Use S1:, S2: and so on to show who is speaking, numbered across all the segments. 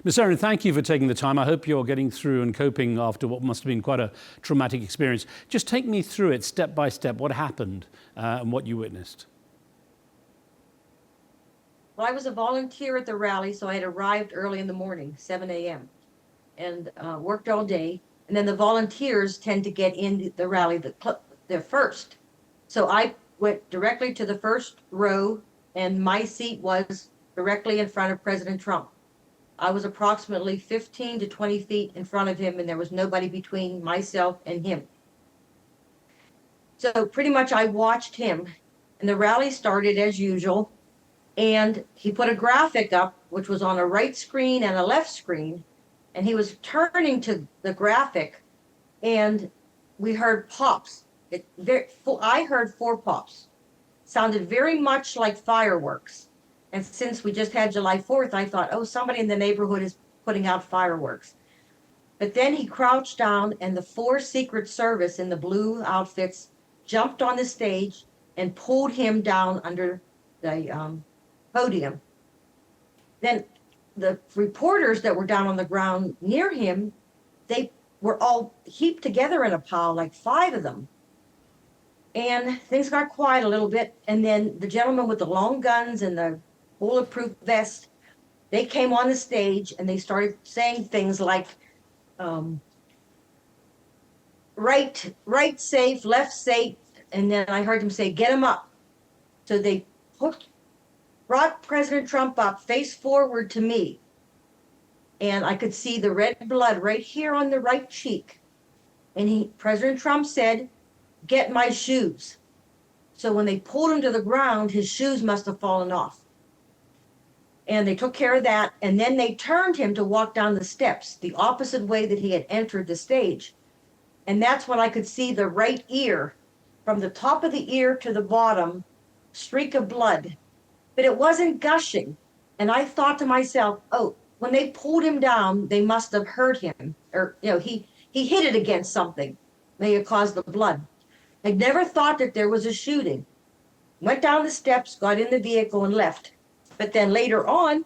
S1: Ms. Erin, thank you for taking the time. I hope you're getting through and coping after what must have been quite a traumatic experience. Just take me through it step by step, what happened and what you witnessed.
S2: Well, I was a volunteer at the rally, so I had arrived early in the morning, 7 a.m., and worked all day. And then the volunteers tend to get in the rally the first. So I went directly to the first row, and my seat was directly in front of President Trump. I was approximately 15 to 20 feet in front of him, and there was nobody between myself and him. So pretty much I watched him, and the rally started as usual. And he put a graphic up, which was on a right screen and a left screen, and he was turning to the graphic, and we heard pops. I heard 4 pops. Sounded very much like fireworks. And since we just had July 4th, I thought, oh, somebody in the neighborhood is putting out fireworks. But then he crouched down, and the 4 Secret Service in the blue outfits jumped on the stage and pulled him down under the podium. Then the reporters that were down on the ground near him, they were all heaped together in a pile, like 5 of them. And things got quiet a little bit. And then the gentleman with the long guns and the bulletproof vest, they came on the stage and they started saying things like, right safe, left safe. And then I heard him say, get him up. So they brought President Trump up face forward to me. And I could see the red blood right here on the right cheek. And President Trump said, get my shoes. So when they pulled him to the ground, his shoes must have fallen off. And they took care of that. And then they turned him to walk down the steps, the opposite way that he had entered the stage. And that's when I could see the right ear, from the top of the ear to the bottom, streak of blood. But it wasn't gushing. And I thought to myself, oh, when they pulled him down, they must have hurt him. Or, he hit it against something. May have caused the blood. I never thought that there was a shooting. Went down the steps, got in the vehicle, and left. But then later on,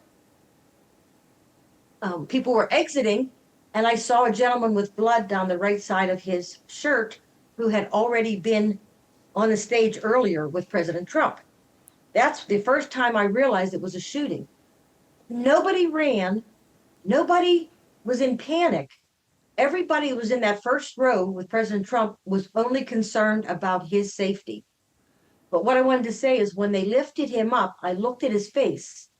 S2: people were exiting, and I saw a gentleman with blood down the right side of his shirt who had already been on the stage earlier with President Trump. That's the first time I realized it was a shooting. Nobody ran. Nobody was in panic. Everybody who was in that first row with President Trump was only concerned about his safety. But what I wanted to say is when they lifted him up, I looked at his face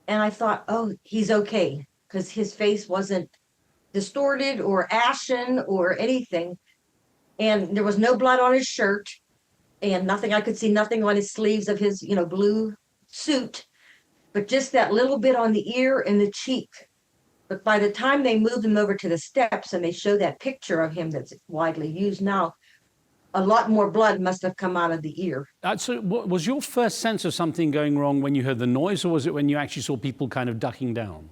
S2: and I thought, oh, he's okay, because his face wasn't distorted or ashen or anything. And there was no blood on his shirt and nothing. I could see nothing on his sleeves of his, blue suit, but just that little bit on the ear and the cheek. But by the time they moved him over to the steps and they show that picture of him that's widely used now, a lot more blood must have come out of the ear.
S1: So was your first sense of something going wrong when you heard the noise, or was it when you actually saw people kind of ducking down?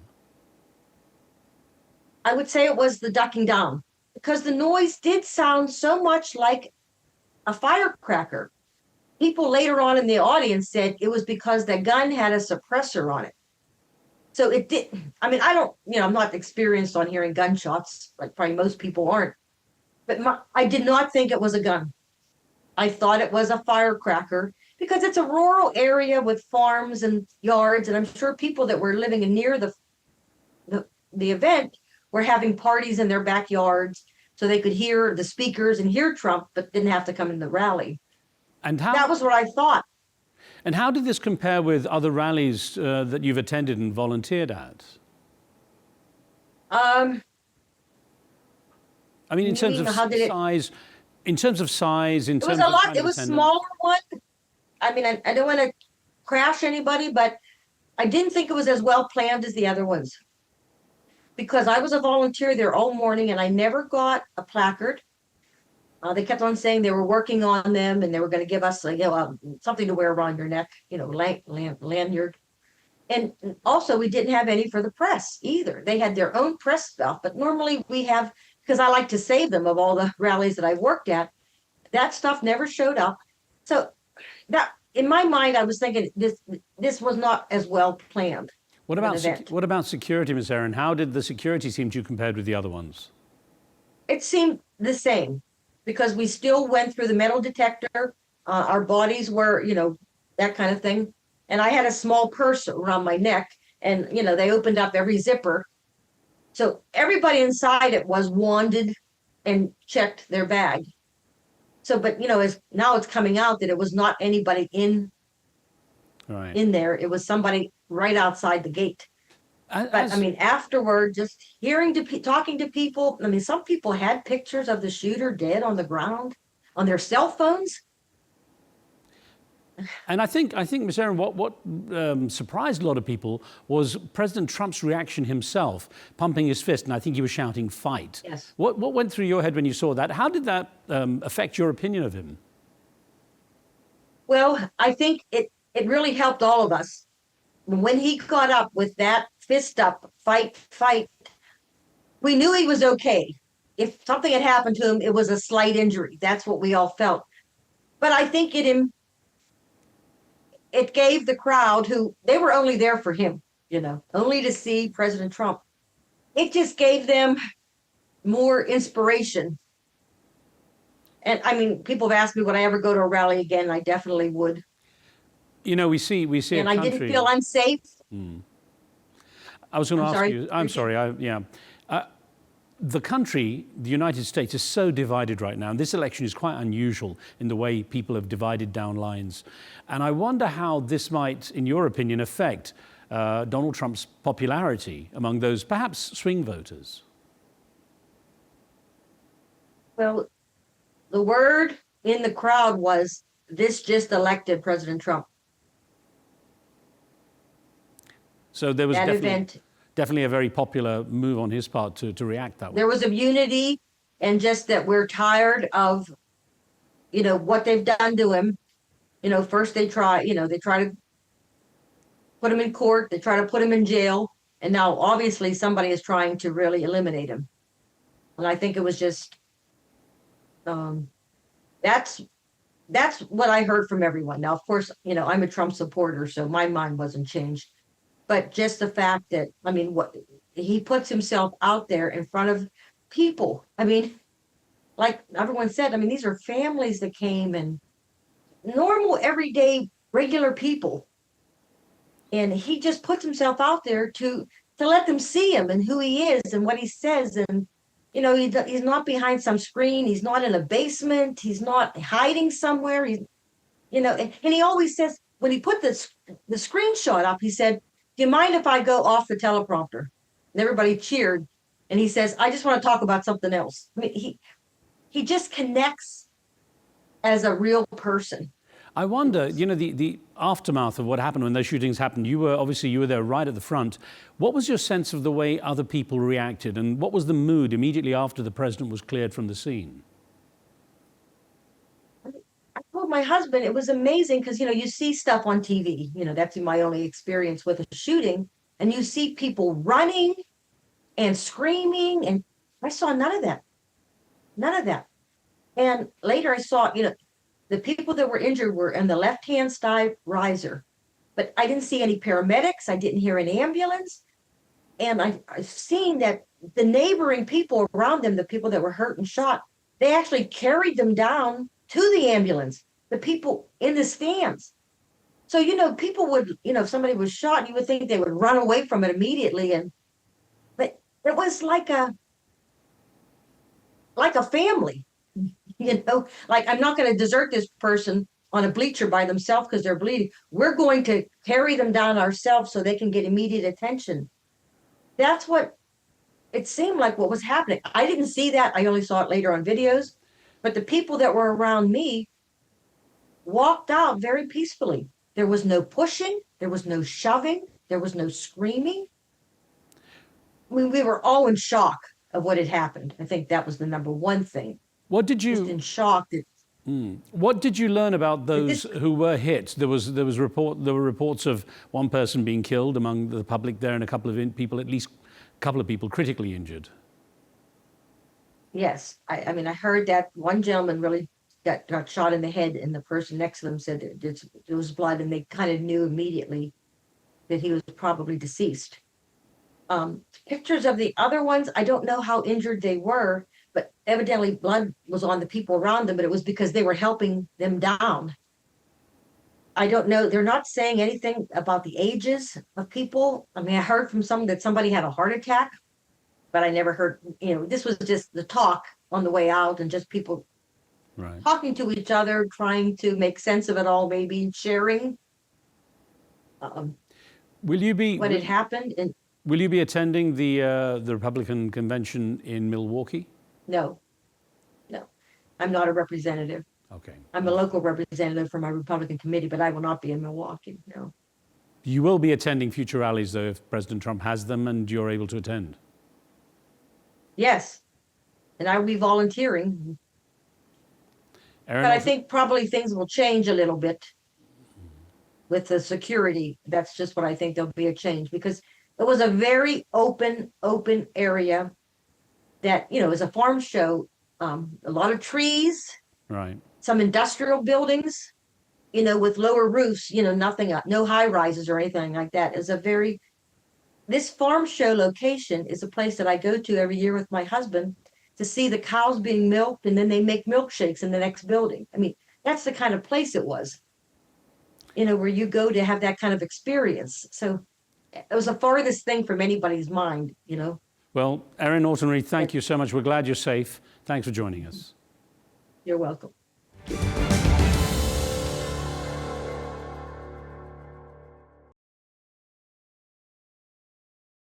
S2: I would say it was the ducking down, because the noise did sound so much like a firecracker. People later on in the audience said it was because the gun had a suppressor on it. So it did. I mean, I'm not experienced on hearing gunshots, like probably most people aren't. But I did not think it was a gun. I thought it was a firecracker because it's a rural area with farms and yards. And I'm sure people that were living near the event were having parties in their backyards so they could hear the speakers and hear Trump, but didn't have to come in the rally.
S1: And
S2: that was what I thought.
S1: And how did this compare with other rallies that you've attended and volunteered at? I mean, in terms of size, it was a lot. It was a smaller one. I mean, I don't want to crash anybody, but I didn't think it was as well planned as the other ones, because I was a volunteer there all morning and I never got a placard. They kept on saying they were working on them and they were going to give us something to wear around your neck, lanyard. And also we didn't have any for the press either. They had their own press stuff, but normally we have, because I like to save them of all the rallies that I've worked at, that stuff never showed up. So that, in my mind, I was thinking this was not as well planned. What about
S2: event.
S1: security, Ms. Erin? How did the security seem to you compared with the other ones?
S2: It seemed the same because we still went through the metal detector. Our bodies were, that kind of thing. And I had a small purse around my neck, and they opened up every zipper. So everybody inside it was wanded and checked their bag. So, but as now it's coming out that it was not anybody in there. It was somebody right outside the gate. But I mean, afterward, just talking to people. I mean, some people had pictures of the shooter dead on the ground on their cell phones.
S1: And I think, Ms. Erin, what surprised a lot of people was President Trump's reaction himself, pumping his fist, and I think he was shouting, "Fight."
S2: Yes.
S1: What went through your head when you saw that? How did that affect your opinion of him?
S2: Well, I think it really helped all of us. When he got up with that fist up, fight, fight, we knew he was okay. If something had happened to him, it was a slight injury. That's what we all felt. But I think it gave the crowd, who they were only there for him, only to see President Trump. It just gave them more inspiration. And I mean, people have asked me, would I ever go to a rally again? I definitely would.
S1: We see
S2: and
S1: a country.
S2: I didn't feel unsafe.
S1: I was going to ask you. I'm sorry. The country, the United States, is so divided right now. And this election is quite unusual in the way people have divided down lines. And I wonder how this might, in your opinion, affect Donald Trump's popularity among those perhaps swing voters.
S2: Well, the word in the crowd was, "This just elected President Trump."
S1: So there was
S2: that event.
S1: Definitely a very popular move on his part to react that way.
S2: There was a unity, and just that we're tired of, what they've done to him. First they try to put him in court, they try to put him in jail, and now obviously somebody is trying to really eliminate him. And I think it was just, that's what I heard from everyone. Now, of course, I'm a Trump supporter, so my mind wasn't changed. But just the fact that, I mean, what he puts himself out there in front of people. I mean, like everyone said, I mean, these are families that came, and normal, everyday, regular people. And he just puts himself out there to let them see him and who he is and what he says. And, he's not behind some screen. He's not in a basement. He's not hiding somewhere. And he always says, when he put the screenshot up, he said, "Do you mind if I go off the teleprompter?" And everybody cheered. And he says, "I just want to talk about something else." I mean, he just connects as a real person.
S1: I wonder, the aftermath of what happened when those shootings happened. You were there right at the front. What was your sense of the way other people reacted, and what was the mood immediately after the president was cleared from the scene?
S2: I told my husband it was amazing because, you see stuff on TV. That's my only experience with a shooting. And you see people running and screaming. And I saw none of that. None of that. And later I saw, the people that were injured were in the left-hand side riser. But I didn't see any paramedics. I didn't hear an ambulance. And I've seen that the neighboring people around them, the people that were hurt and shot, they actually carried them down to the ambulance, the people in the stands. So, people would, if somebody was shot, you would think they would run away from it immediately. But it was like a family, like, I'm not going to desert this person on a bleacher by themselves because they're bleeding. We're going to carry them down ourselves so they can get immediate attention. That's what it seemed like what was happening. I didn't see that. I only saw it later on videos. But the people that were around me walked out very peacefully. There was no pushing. There was no shoving. There was no screaming. I mean, we were all in shock of what had happened. I think that was the number one thing.
S1: What did you?
S2: Just in shock.
S1: What did you learn about those who were hit? There were reports of one person being killed among the public there, and a couple of people, at least a couple of people critically injured.
S2: Yes, I mean, I heard that one gentleman really got shot in the head, and the person next to them said there was blood, and they kind of knew immediately. that he was probably deceased. Pictures of the other ones, I don't know how injured they were, but evidently blood was on the people around them, but it was because they were helping them down. I don't know. They're not saying anything about the ages of people. I mean, I heard from some that somebody had a heart attack, but I never heard, this was just the talk on the way out and just people talking to each other, trying to make sense of it all, maybe sharing
S3: Will you be
S2: what had happened. And
S3: will you be attending the Republican convention in Milwaukee?
S2: no, I'm not a representative.
S3: Okay.
S2: I'm a local representative for my Republican committee, but I will not be in Milwaukee. No.
S3: You will be attending future rallies, though, if President Trump has them and you're able to attend.
S2: Yes, and I will be volunteering.
S3: Erin,
S2: But I think probably things will change a little bit with the security. That's just what I think. There'll be a change because it was a very open area that, it was a farm show, a lot of trees,
S3: right.
S2: some industrial buildings, with lower roofs, nothing, no high rises or anything like that. This farm show location is a place that I go to every year with my husband to see the cows being milked, and then they make milkshakes in the next building. I mean, that's the kind of place it was, where you go to have that kind of experience. So it was the farthest thing from anybody's mind,
S3: Well, Erin Autenreith, thank you so much. We're glad you're safe. Thanks for joining us.
S2: You're welcome.